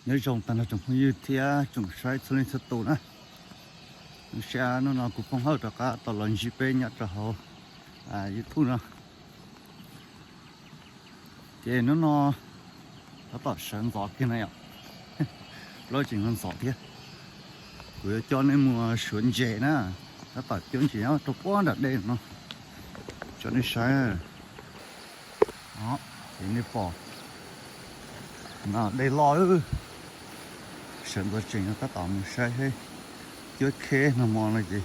nhớ trồng ta là trồng không như thế trồng sai cho nên thật tốt nữa xe nó cũng không hết được cả tàu lần gp nhặt ra hồ như thu nữa thì nó tỏ sáng gió kia này ạ lo chừng hơn gió thế vừa cho nên mùa xuân dễ nè nó tỏ tiếng chỉ nó tôi quá đặt đây nó cho nên sai đó thì nó bỏ đây lo ư sân vật trình nó tỏ một sai hết chưa khê nó mòn là gì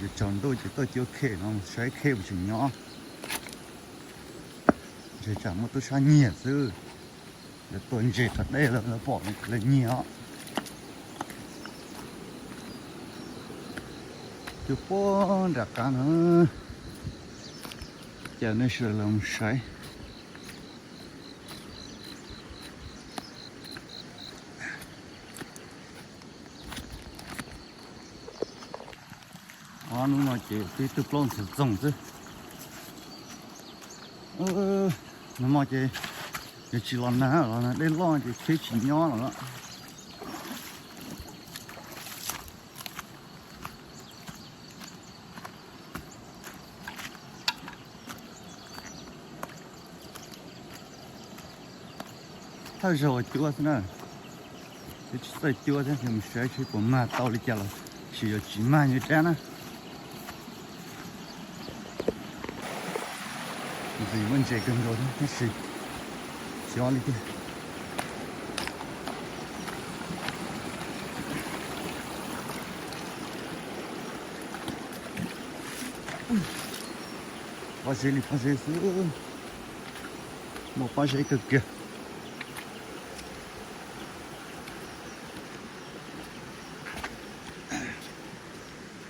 giờ chọn tôi chỉ tôi chưa khê nó sai khê một chừng nhỏ giờ chẳng một tôi sai nhiều chứ giờ tuần gì thật đây là bỏ là nhiều chú bố đặt cả nữa giờ nó sửa lòng sai nó nói chuyện thì tự lon sử dụng chứ nó nói chuyện chỉ lon nào là đây lon thì khi chỉ nhỏ rồi đó thay rồi chưa thế nào thì chỉ chưa thế thì mình sẽ chỉ có mà tao đi chợ là chỉ có chỉ mà như thế này gì vấn đề cần rồi đó cái gì cho đi kia phát gì xứ một phát gì cực kìa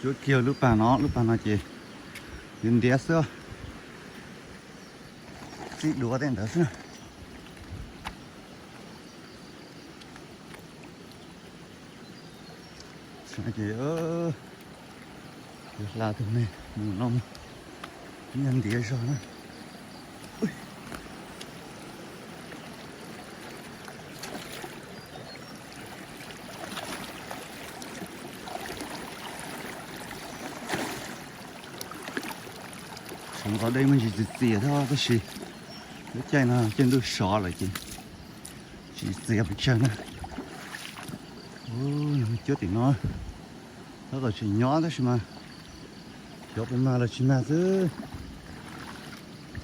chỗ kia lúc bà nó chị nhìn đẹp xưa chị đùa tên đó xưa sao chị là thằng này mù nông nhân địa sao nữa sống ở đây mình chỉ tỉa thôi cái gì cái chai nào trên tôi xỏ lại chỉ tỉa một chân nữa ôi chết thì nó là chỉ nhỏ thôi mà chỗ bên mà là chỉ mà chứ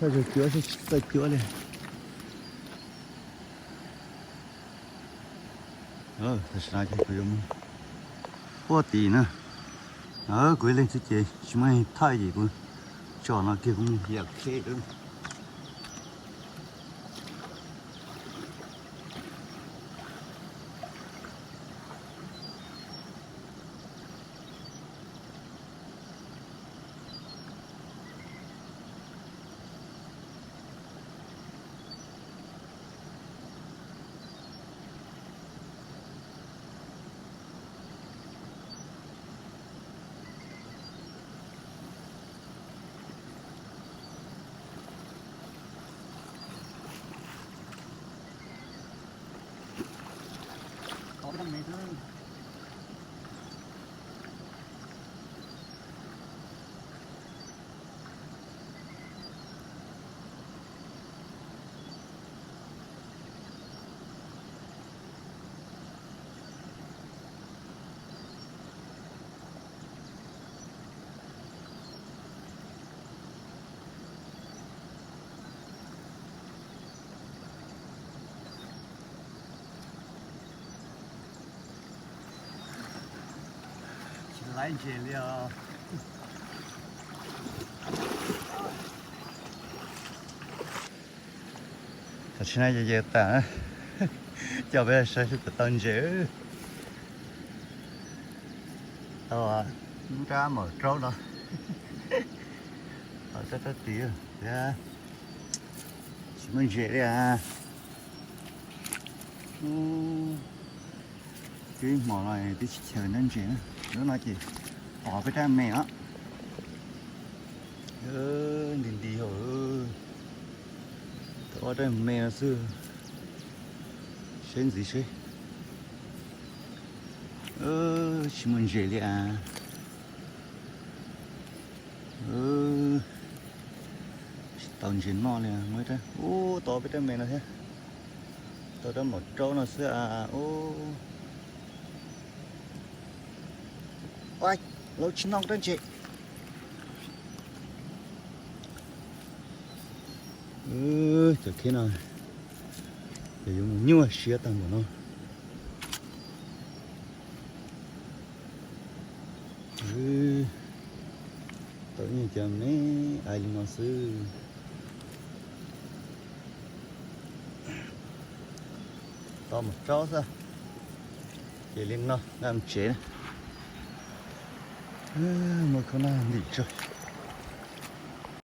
thôi rồi chữa sẽ chữa liền thật ra thì phải dùng có tí nữa quay lên chứ chị chúng mày thay gì cũng cho nó kia cũng dẹp xe nữa này thôi来解了。现在也等，要不要说是个等着？到啊，chúng ta mở trâu đó, ở rất tí rồi, chúng mình dễ đấy à. Cái mỏ này thì chỉ chờ nên chuyện nữa nói chị bỏ cái trang mẹ á nhìn đi hồi ở đây mẹ xưa Xem gì xem. Chỉ muốn dễ đi à. Tàu chiến nó nè mới thế. To biết mày nó thế. Tao đã một trâu nó xưa à. Ôi, lâu chín nong đến chị. Chờ khi nào để dùng nhiều xía tầm của nó. Tự nhiên chầm này ai nó sư. To một trâu sao? Để lên nó làm chế này. Một con nào nghỉ chơi.